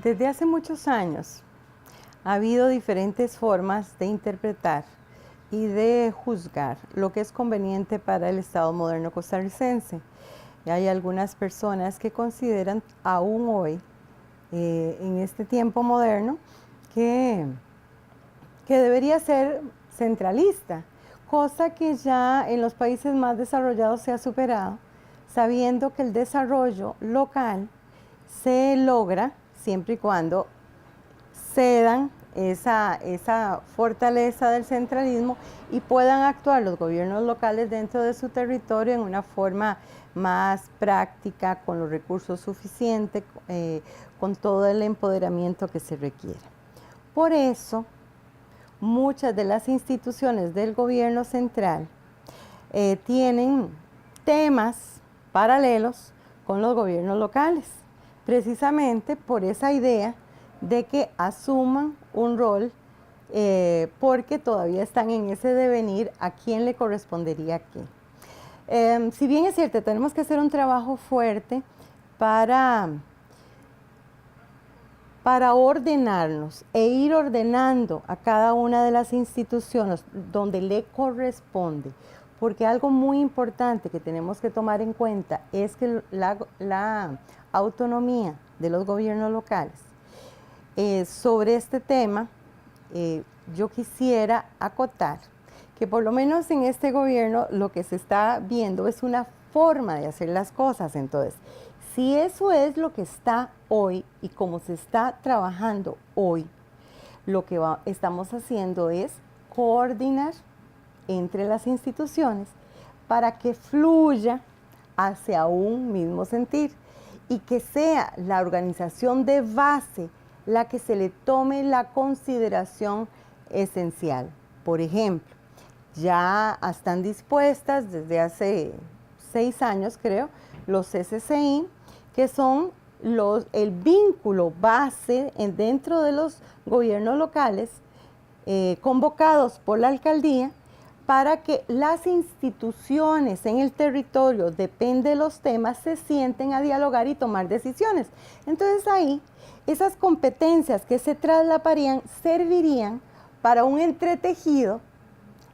Desde hace muchos años ha habido diferentes formas de interpretar y de juzgar lo que es conveniente para el Estado moderno costarricense. Y hay algunas personas que consideran aún hoy, en este tiempo moderno, que, que debería ser centralista, cosa que ya en los países más desarrollados se ha superado, sabiendo que el desarrollo local se logra siempre y cuando cedan esa fortaleza del centralismo y puedan actuar los gobiernos locales dentro de su territorio en una forma más práctica, con los recursos suficientes, con todo el empoderamiento que se requiere. Por eso, muchas de las instituciones del gobierno central tienen temas paralelos con los gobiernos locales, precisamente por esa idea de que asuman un rol, porque todavía están en ese devenir a quién le correspondería qué. Si bien es cierto, tenemos que hacer un trabajo fuerte para ordenarnos e ir ordenando a cada una de las instituciones donde le corresponde, porque algo muy importante que tenemos que tomar en cuenta es que la autonomía de los gobiernos locales. Sobre este tema, yo quisiera acotar que por lo menos en este gobierno lo que se está viendo es una forma de hacer las cosas. Entonces, si eso es lo que está hoy y como se está trabajando hoy, lo que estamos haciendo es coordinar entre las instituciones para que fluya hacia un mismo sentir y que sea la organización de base la que se le tome la consideración esencial. Por ejemplo, ya están dispuestas desde hace 6 años, creo, los CCCI, que son el vínculo base dentro de los gobiernos locales, convocados por la alcaldía, para que las instituciones en el territorio, depende de los temas, se sienten a dialogar y tomar decisiones. Entonces ahí, esas competencias que se traslaparían servirían para un entretejido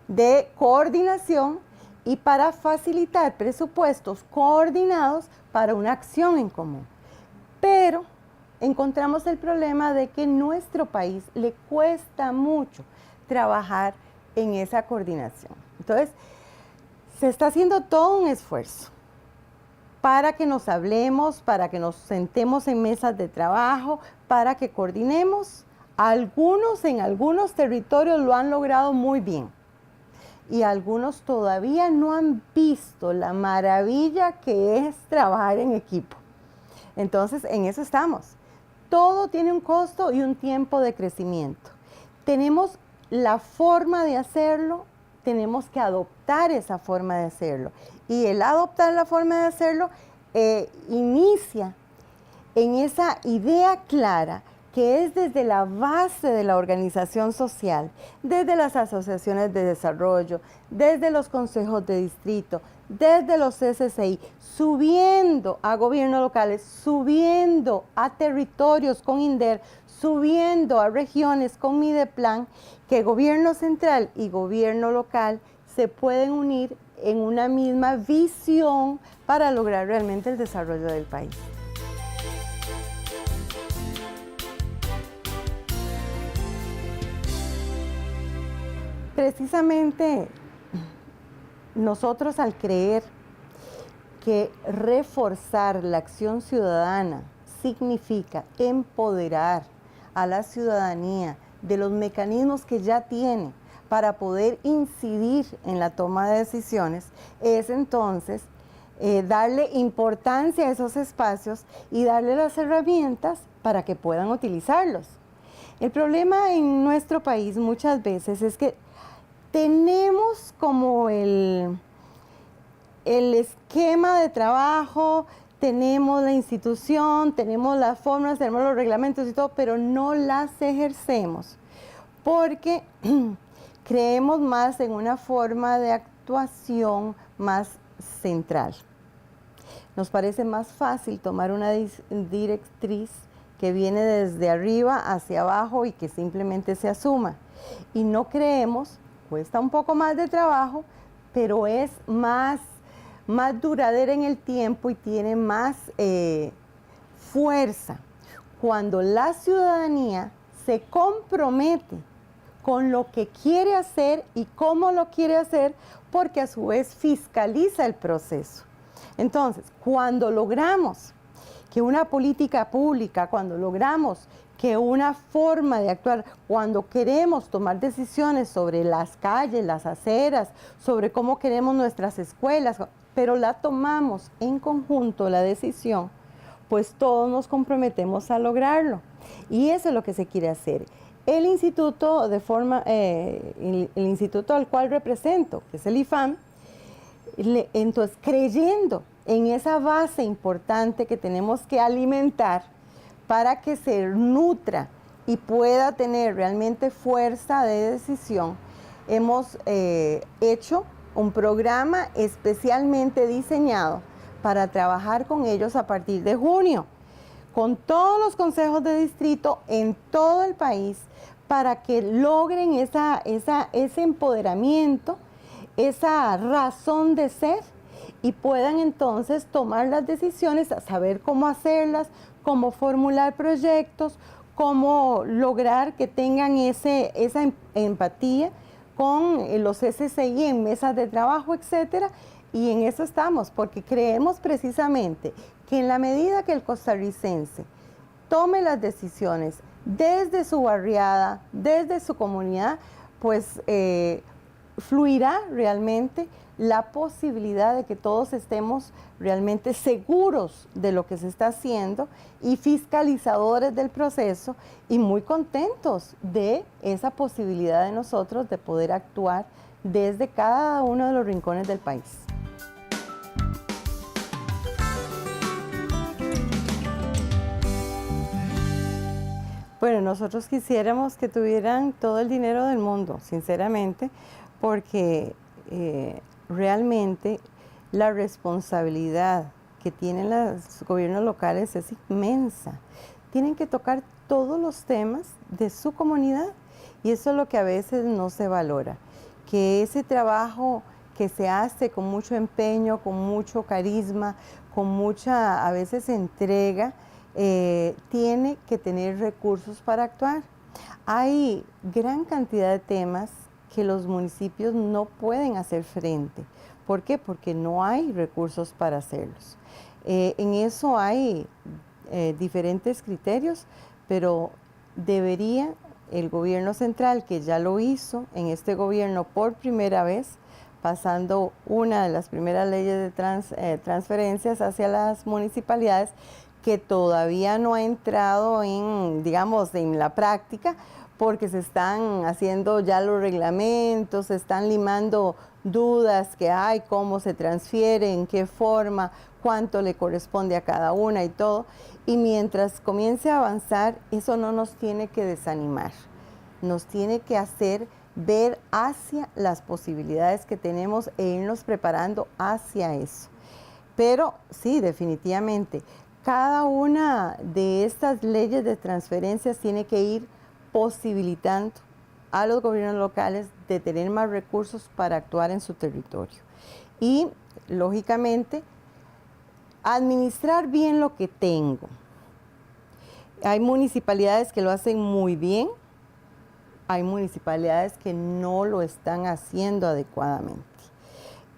de coordinación y para facilitar presupuestos coordinados para una acción en común. Pero encontramos el problema de que en nuestro país le cuesta mucho trabajar en esa coordinación. Entonces, se está haciendo todo un esfuerzo para que nos hablemos, para que nos sentemos en mesas de trabajo, para que coordinemos. Algunos en algunos territorios lo han logrado muy bien y algunos todavía no han visto la maravilla que es trabajar en equipo. Entonces, en eso estamos. Todo tiene un costo y un tiempo de crecimiento. Tenemos la forma de hacerlo, tenemos que adoptar esa forma de hacerlo. Y el adoptar la forma de hacerlo inicia en esa idea clara que es desde la base de la organización social, desde las asociaciones de desarrollo, desde los consejos de distrito, desde los CCCI, subiendo a gobiernos locales, subiendo a territorios con INDER, subiendo a regiones con Mideplan, que gobierno central y gobierno local se pueden unir en una misma visión para lograr realmente el desarrollo del país. Precisamente nosotros, al creer que reforzar la acción ciudadana significa empoderar a la ciudadanía de los mecanismos que ya tiene para poder incidir en la toma de decisiones, es entonces darle importancia a esos espacios y darle las herramientas para que puedan utilizarlos. El problema en nuestro país muchas veces es que tenemos como el esquema de trabajo, tenemos la institución, tenemos las fórmulas, tenemos los reglamentos y todo, pero no las ejercemos porque creemos más en una forma de actuación más central. Nos parece más fácil tomar una directriz que viene desde arriba hacia abajo y que simplemente se asuma. Y no creemos, cuesta un poco más de trabajo, pero es más duradera en el tiempo y tiene más fuerza cuando la ciudadanía se compromete con lo que quiere hacer y cómo lo quiere hacer, porque a su vez fiscaliza el proceso. Entonces, cuando logramos que una política pública, cuando logramos que una forma de actuar, cuando queremos tomar decisiones sobre las calles, las aceras, sobre cómo queremos nuestras escuelas, pero la tomamos en conjunto la decisión, pues todos nos comprometemos a lograrlo. Y eso es lo que se quiere hacer. El instituto, el instituto al cual represento, que es el IFAM, entonces creyendo en esa base importante que tenemos que alimentar para que se nutra y pueda tener realmente fuerza de decisión, hemos hecho un programa especialmente diseñado para trabajar con ellos a partir de junio, con todos los consejos de distrito en todo el país, para que logren ese empoderamiento, esa razón de ser, y puedan entonces tomar las decisiones, saber cómo hacerlas, cómo formular proyectos, cómo lograr que tengan esa empatía con los SCI en mesas de trabajo, etcétera. Y en eso estamos, porque creemos precisamente que en la medida que el costarricense tome las decisiones desde su barriada, desde su comunidad, pues fluirá realmente la posibilidad de que todos estemos realmente seguros de lo que se está haciendo y fiscalizadores del proceso y muy contentos de esa posibilidad de nosotros de poder actuar desde cada uno de los rincones del país. Bueno, nosotros quisiéramos que tuvieran todo el dinero del mundo, sinceramente, porque realmente la responsabilidad que tienen los gobiernos locales es inmensa. Tienen que tocar todos los temas de su comunidad y eso es lo que a veces no se valora, que ese trabajo que se hace con mucho empeño, con mucho carisma, con mucha a veces entrega, tiene que tener recursos para actuar. Hay gran cantidad de temas que los municipios no pueden hacer frente. ¿Por qué? Porque no hay recursos para hacerlos. En eso hay diferentes criterios, pero debería el gobierno central, que ya lo hizo en este gobierno por primera vez, pasando una de las primeras leyes de transferencias hacia las municipalidades, que todavía no ha entrado en, digamos, en la práctica, porque se están haciendo ya los reglamentos, se están limando dudas que hay, cómo se transfiere, en qué forma, cuánto le corresponde a cada una y todo. Y mientras comience a avanzar, eso no nos tiene que desanimar, nos tiene que hacer ver hacia las posibilidades que tenemos e irnos preparando hacia eso. Pero sí, definitivamente, cada una de estas leyes de transferencias tiene que ir posibilitando a los gobiernos locales de tener más recursos para actuar en su territorio. Y, lógicamente, administrar bien lo que tengo. Hay municipalidades que lo hacen muy bien, hay municipalidades que no lo están haciendo adecuadamente.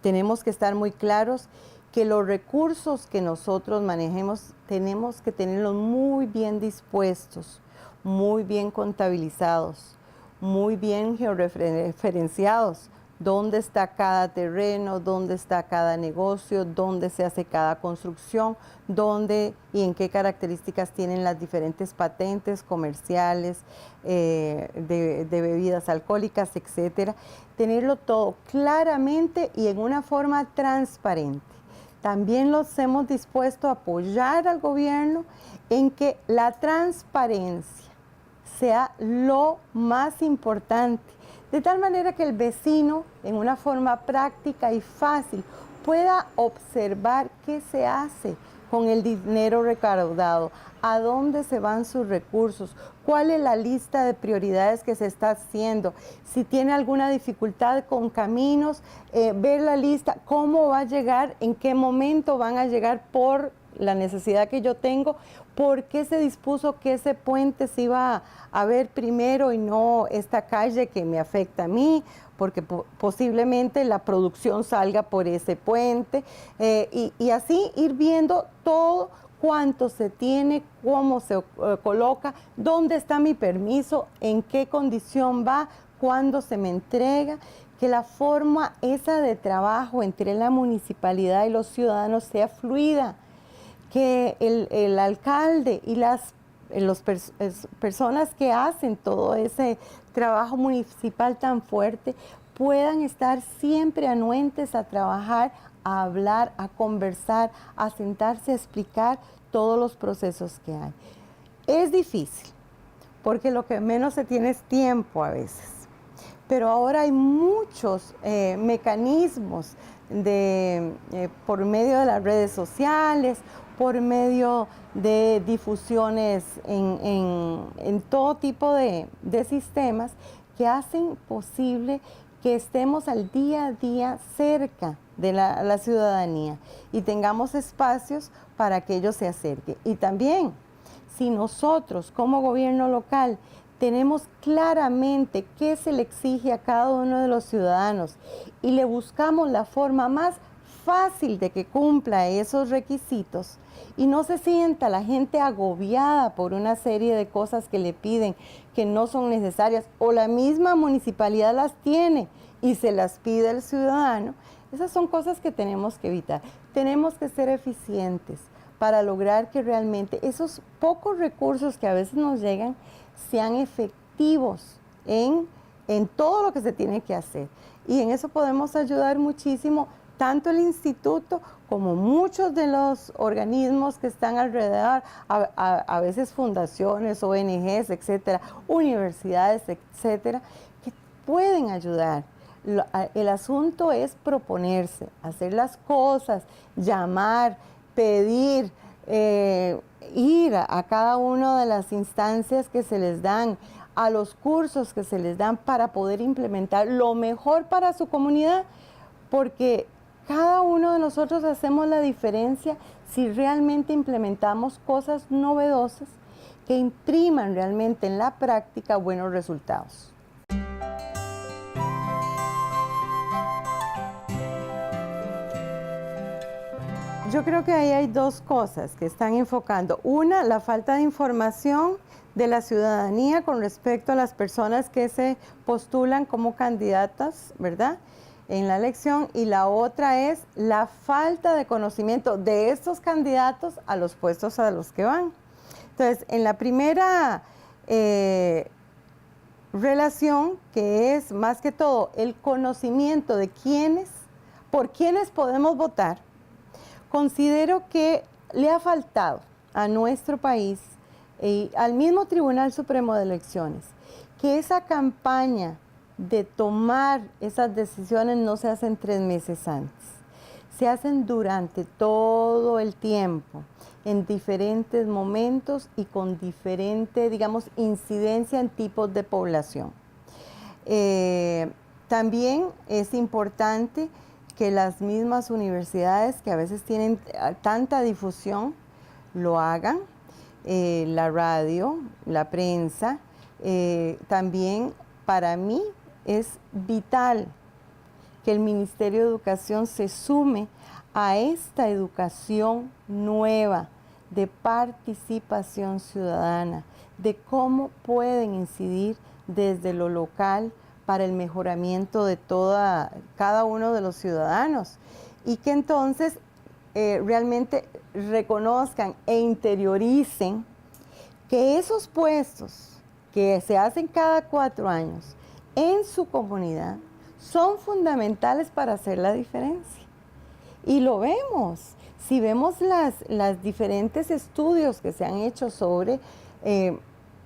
Tenemos que estar muy claros que los recursos que nosotros manejemos tenemos que tenerlos muy bien dispuestos, muy bien contabilizados, muy bien georreferenciados. Dónde está cada terreno, dónde está cada negocio, dónde se hace cada construcción, dónde y en qué características tienen las diferentes patentes comerciales, de bebidas alcohólicas, etcétera. Tenerlo todo claramente y en una forma transparente. También los hemos dispuesto a apoyar al gobierno en que la transparencia sea lo más importante, de tal manera que el vecino, en una forma práctica y fácil, pueda observar qué se hace, con el dinero recaudado, a dónde se van sus recursos, cuál es la lista de prioridades que se está haciendo, si tiene alguna dificultad con caminos, ver la lista, cómo va a llegar, en qué momento van a llegar por la necesidad que yo tengo, por qué se dispuso que ese puente se iba a ver primero y no esta calle que me afecta a mí, porque posiblemente la producción salga por ese puente, y así ir viendo todo cuánto se tiene, cómo se coloca, dónde está mi permiso, en qué condición va, cuándo se me entrega, que la forma esa de trabajo entre la municipalidad y los ciudadanos sea fluida, que el alcalde y las personas que hacen todo ese trabajo municipal tan fuerte puedan estar siempre anuentes a trabajar, a hablar, a conversar, a sentarse a explicar todos los procesos que hay. Es difícil, porque lo que menos se tiene es tiempo a veces, pero ahora hay muchos mecanismos por medio de las redes sociales, por medio de difusiones en todo tipo de sistemas que hacen posible que estemos al día a día cerca de la ciudadanía y tengamos espacios para que ellos se acerquen. Y también, si nosotros como gobierno local tenemos claramente qué se le exige a cada uno de los ciudadanos y le buscamos la forma más fácil de que cumpla esos requisitos y no se sienta la gente agobiada por una serie de cosas que le piden que no son necesarias o la misma municipalidad las tiene y se las pide el ciudadano, esas son cosas que tenemos que evitar. Tenemos que ser eficientes para lograr que realmente esos pocos recursos que a veces nos llegan sean efectivos en todo lo que se tiene que hacer. Y en eso podemos ayudar muchísimo tanto el instituto como muchos de los organismos que están alrededor, a veces fundaciones, ONGs, etcétera, universidades, etcétera, que pueden ayudar. El asunto es proponerse, hacer las cosas, llamar, pedir, ir a cada una de las instancias que se les dan, a los cursos que se les dan para poder implementar lo mejor para su comunidad, porque cada uno de nosotros hacemos la diferencia si realmente implementamos cosas novedosas que impriman realmente en la práctica buenos resultados. Yo creo que ahí hay dos cosas que están enfocando. Una, la falta de información de la ciudadanía con respecto a las personas que se postulan como candidatas, ¿verdad?, en la elección, y la otra es la falta de conocimiento de estos candidatos a los puestos a los que van. Entonces, en la primera relación, que es más que todo el conocimiento de por quiénes podemos votar, considero que le ha faltado a nuestro país y al mismo Tribunal Supremo de Elecciones que esa campaña de tomar esas decisiones no se hacen 3 meses antes, se hacen durante todo el tiempo, en diferentes momentos y con diferente, digamos, incidencia en tipos de población. También es importante que las mismas universidades que a veces tienen tanta difusión lo hagan, la radio, la prensa. También para mí es vital que el Ministerio de Educación se sume a esta educación nueva de participación ciudadana, de cómo pueden incidir desde lo local para el mejoramiento de cada uno de los ciudadanos, y que entonces realmente reconozcan e interioricen que esos puestos que se hacen cada 4 años en su comunidad son fundamentales para hacer la diferencia. Y lo vemos. Si vemos las diferentes estudios que se han hecho sobre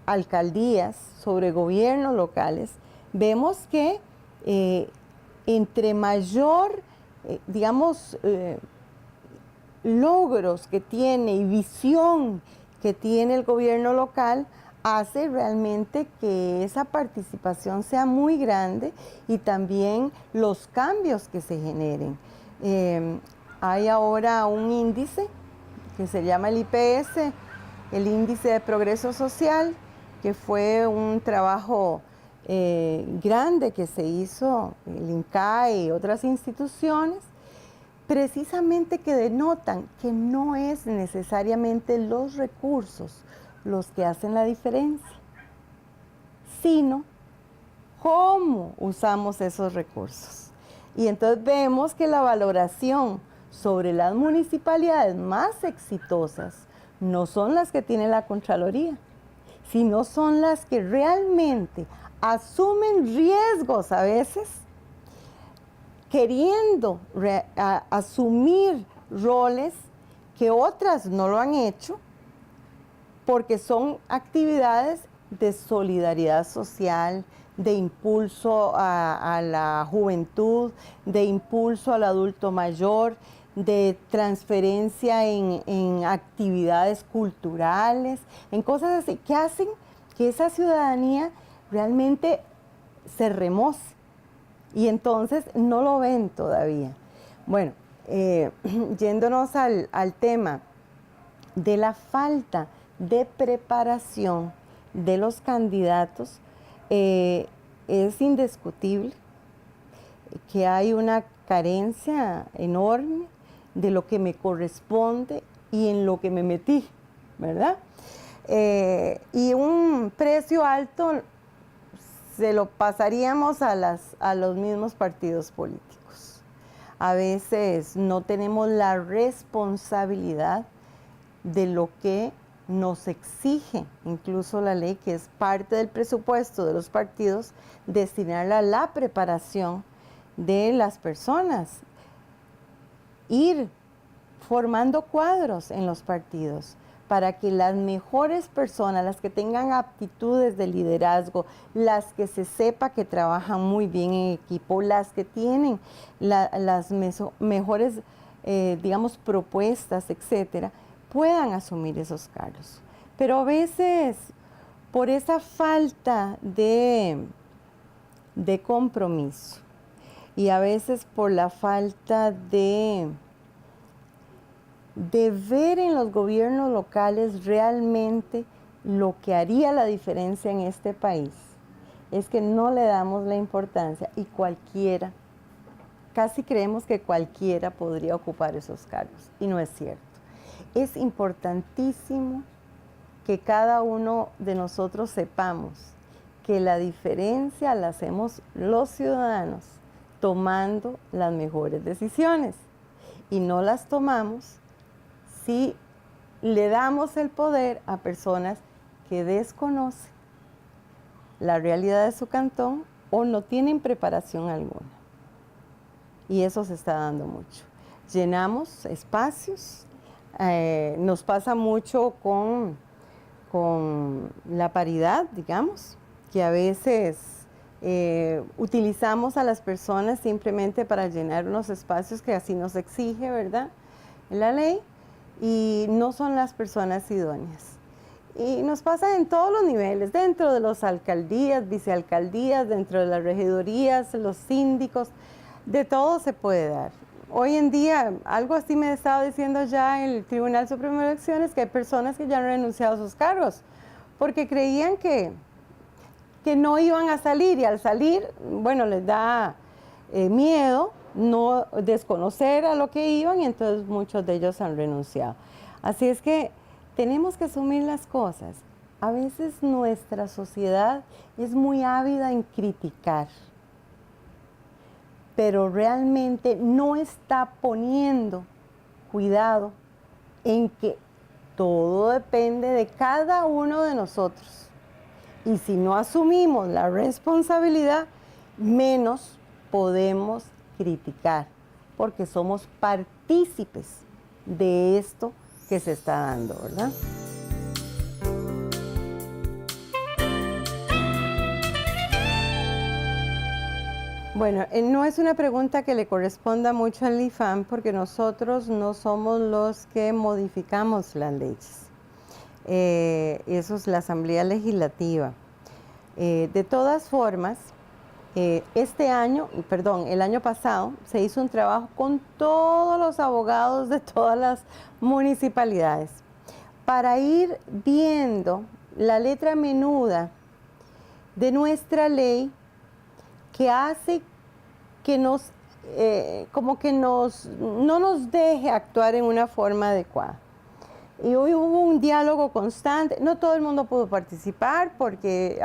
alcaldías, sobre gobiernos locales, vemos que entre mayor, digamos, logros que tiene y visión que tiene el gobierno local hace realmente que esa participación sea muy grande y también los cambios que se generen. Hay ahora un índice que se llama el IPS, el Índice de Progreso Social, que fue un trabajo grande que se hizo, el INCAE y otras instituciones, precisamente que denotan que no es necesariamente los recursos los que hacen la diferencia, sino cómo usamos esos recursos. Y entonces vemos que la valoración sobre las municipalidades más exitosas no son las que tiene la Contraloría, sino son las que realmente asumen riesgos a veces, queriendo asumir roles que otras no lo han hecho, porque son actividades de solidaridad social, de impulso a la juventud, de impulso al adulto mayor, de transferencia en actividades culturales, en cosas así, que hacen que esa ciudadanía realmente se remoce. Y entonces no lo ven todavía. Bueno, yéndonos al tema de la falta de preparación de los candidatos, es indiscutible que hay una carencia enorme de lo que me corresponde y en lo que me metí, ¿verdad? Y un precio alto se lo pasaríamos a los mismos partidos políticos. A veces no tenemos la responsabilidad de lo que nos exige, incluso la ley, que es parte del presupuesto de los partidos, destinarla a la preparación de las personas. Ir formando cuadros en los partidos para que las mejores personas, las que tengan aptitudes de liderazgo, las que se sepa que trabajan muy bien en equipo, las que tienen las mejores, digamos, propuestas, etcétera, puedan asumir esos cargos. Pero a veces, por esa falta de compromiso y a veces por la falta de ver en los gobiernos locales realmente lo que haría la diferencia en este país, es que no le damos la importancia y cualquiera, casi creemos que cualquiera podría ocupar esos cargos, y no es cierto. Es importantísimo que cada uno de nosotros sepamos que la diferencia la hacemos los ciudadanos tomando las mejores decisiones, y no las tomamos si le damos el poder a personas que desconocen la realidad de su cantón o no tienen preparación alguna. Y eso se está dando mucho. Llenamos espacios, nos pasa mucho con la paridad, digamos, que a veces utilizamos a las personas simplemente para llenar unos espacios que así nos exige, ¿verdad?, en la ley, y no son las personas idóneas. Y nos pasa en todos los niveles, dentro de las alcaldías, vicealcaldías, dentro de las regidurías, los síndicos, de todo se puede dar. Hoy en día, algo así me estaba diciendo ya el Tribunal Supremo de Elecciones, que hay personas que ya han renunciado a sus cargos, porque creían que no iban a salir, y al salir, bueno, les da miedo no desconocer a lo que iban, y entonces muchos de ellos han renunciado. Así es que tenemos que asumir las cosas. A veces nuestra sociedad es muy ávida en criticar, pero realmente no está poniendo cuidado en que todo depende de cada uno de nosotros. Y si no asumimos la responsabilidad, menos podemos criticar, porque somos partícipes de esto que se está dando, ¿verdad? Bueno, no es una pregunta que le corresponda mucho al IFAM porque nosotros no somos los que modificamos las leyes. Eso es la Asamblea Legislativa. De todas formas, el año pasado, se hizo un trabajo con todos los abogados de todas las municipalidades para ir viendo la letra menuda de nuestra ley que hace que no nos deje actuar en una forma adecuada. Y hoy hubo un diálogo constante. No todo el mundo pudo participar porque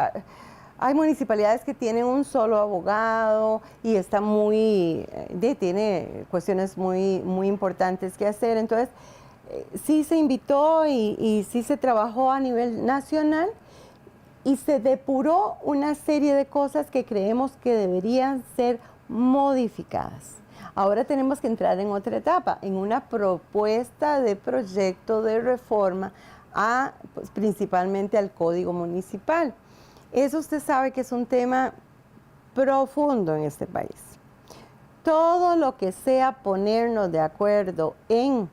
hay municipalidades que tienen un solo abogado y está tiene cuestiones muy importantes que hacer. Entonces, sí se invitó y sí se trabajó a nivel nacional y se depuró una serie de cosas que creemos que deberían ser modificadas. Ahora tenemos que entrar en otra etapa, en una propuesta de proyecto de reforma principalmente al Código Municipal. Eso usted sabe que es un tema profundo en este país. Todo lo que sea ponernos de acuerdo en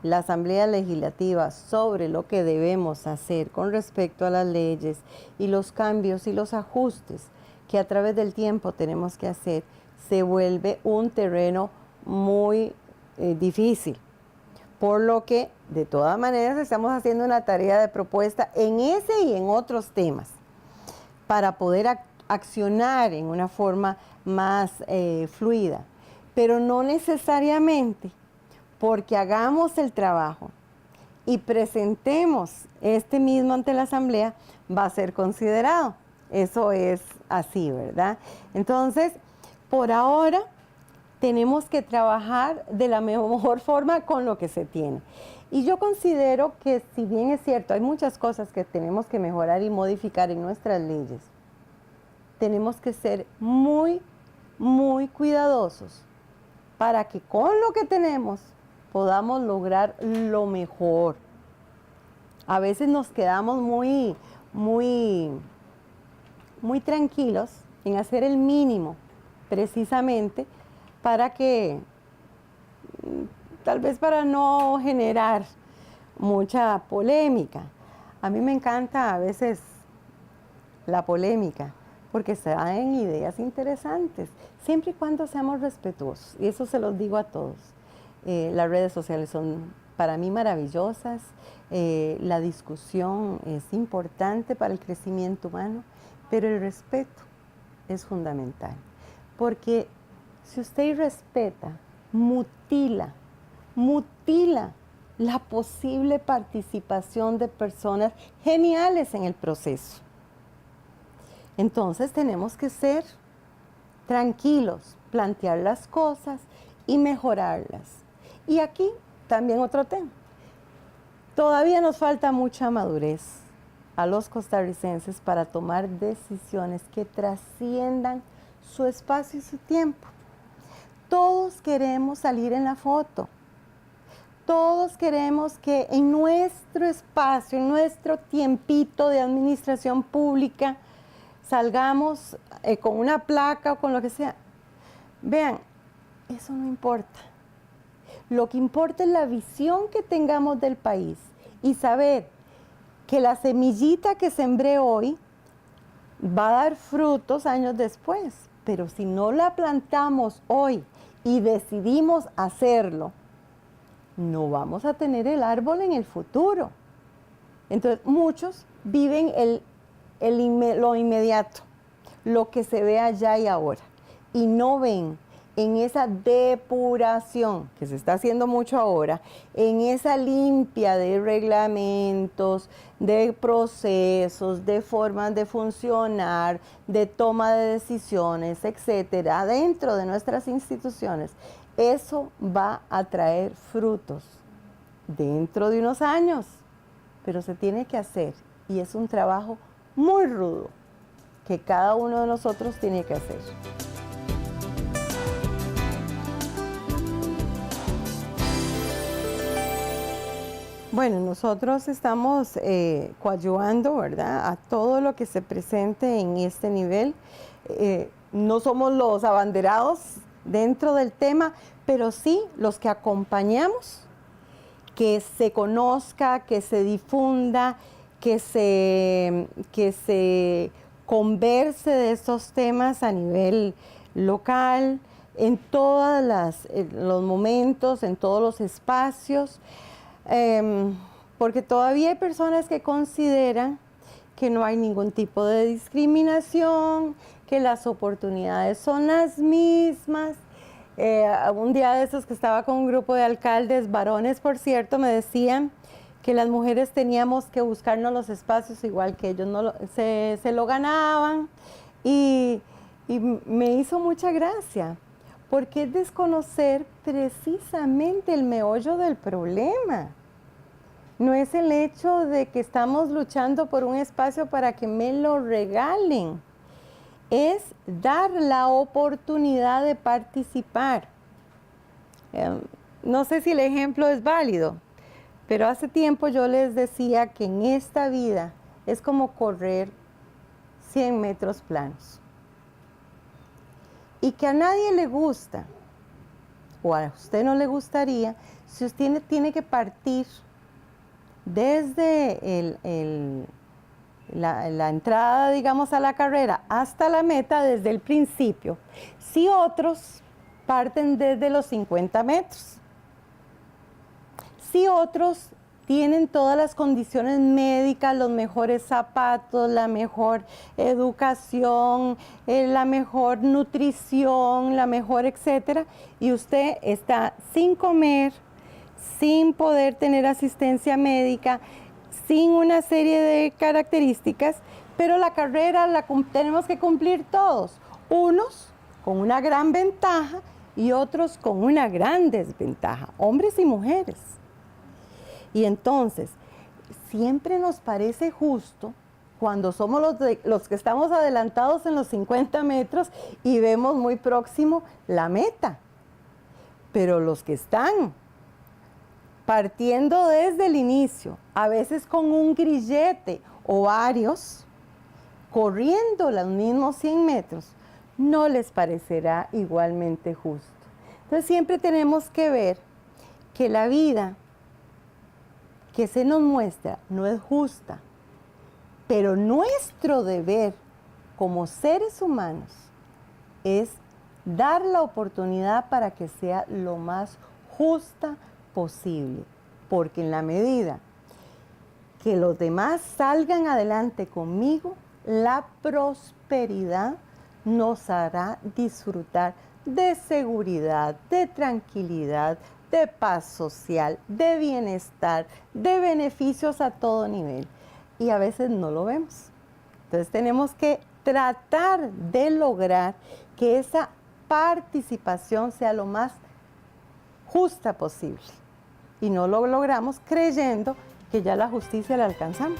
la Asamblea Legislativa sobre lo que debemos hacer con respecto a las leyes y los cambios y los ajustes que a través del tiempo tenemos que hacer, se vuelve un terreno muy difícil. Por lo que, de todas maneras, estamos haciendo una tarea de propuesta en ese y en otros temas para poder accionar en una forma más fluida. Pero no necesariamente porque hagamos el trabajo y presentemos este mismo ante la Asamblea, va a ser considerado. Eso es así, ¿verdad? Entonces, por ahora, tenemos que trabajar de la mejor forma con lo que se tiene. Y yo considero que, si bien es cierto, hay muchas cosas que tenemos que mejorar y modificar en nuestras leyes, tenemos que ser muy, muy cuidadosos para que con lo que tenemos podamos lograr lo mejor. A veces nos quedamos muy tranquilos en hacer el mínimo, precisamente para que, tal vez para no generar mucha polémica. A mí me encanta a veces la polémica, porque se dan ideas interesantes, siempre y cuando seamos respetuosos, y eso se los digo a todos. Las redes sociales son para mí maravillosas, la discusión es importante para el crecimiento humano, pero el respeto es fundamental, porque si usted irrespeta, mutila la posible participación de personas geniales en el proceso. Entonces tenemos que ser tranquilos, plantear las cosas y mejorarlas. Y aquí también otro tema. Todavía nos falta mucha madurez a los costarricenses para tomar decisiones que trasciendan su espacio y su tiempo. Todos queremos salir en la foto. Todos queremos que en nuestro espacio, en nuestro tiempito de administración pública, salgamos con una placa o con lo que sea. Vean, eso no importa. Lo que importa es la visión que tengamos del país y saber que la semillita que sembré hoy va a dar frutos años después. Pero si no la plantamos hoy y decidimos hacerlo, no vamos a tener el árbol en el futuro. Entonces, muchos viven lo inmediato, lo que se ve allá y ahora, y no ven en esa depuración que se está haciendo mucho ahora, en esa limpia de reglamentos, de procesos, de formas de funcionar, de toma de decisiones, etcétera, dentro de nuestras instituciones. Eso va a traer frutos dentro de unos años, pero se tiene que hacer y es un trabajo muy rudo que cada uno de nosotros tiene que hacer. Bueno, nosotros estamos coadyuvando, ¿verdad?, a todo lo que se presente en este nivel. no somos los abanderados dentro del tema, pero sí los que acompañamos, que se conozca, que se difunda, que se converse de estos temas a nivel local, en todos los momentos, en todos los espacios, porque todavía hay personas que consideran que no hay ningún tipo de discriminación, que las oportunidades son las mismas. Un día de esos que estaba con un grupo de alcaldes, varones por cierto, me decían que las mujeres teníamos que buscarnos los espacios igual que ellos se lo ganaban, y me hizo mucha gracia, porque es desconocer precisamente el meollo del problema. No es el hecho de que estamos luchando por un espacio para que me lo regalen, es dar la oportunidad de participar. No sé si el ejemplo es válido, pero hace tiempo yo les decía que en esta vida es como correr 100 metros planos. Y que a nadie le gusta, o a usted no le gustaría, si usted tiene que partir desde la entrada, digamos, a la carrera hasta la meta desde el principio, si otros parten desde los 50 metros. Si otros tienen todas las condiciones médicas, los mejores zapatos, la mejor educación, la mejor nutrición, la mejor etcétera, y usted está sin comer, sin poder tener asistencia médica, sin una serie de características, pero la carrera tenemos que cumplir todos, unos con una gran ventaja y otros con una gran desventaja, hombres y mujeres. Y entonces, siempre nos parece justo cuando somos los que estamos adelantados en los 50 metros y vemos muy próximo la meta. Pero los que están partiendo desde el inicio, a veces con un grillete o varios, corriendo los mismos 100 metros, no les parecerá igualmente justo. Entonces siempre tenemos que ver que la vida que se nos muestra no es justa, pero nuestro deber como seres humanos es dar la oportunidad para que sea lo más justa posible, porque en la medida que los demás salgan adelante conmigo, la prosperidad nos hará disfrutar de seguridad, de tranquilidad, de paz social, de bienestar, de beneficios a todo nivel. Y a veces no lo vemos. Entonces tenemos que tratar de lograr que esa participación sea lo más justa posible. Y no lo logramos creyendo que ya la justicia la alcanzamos.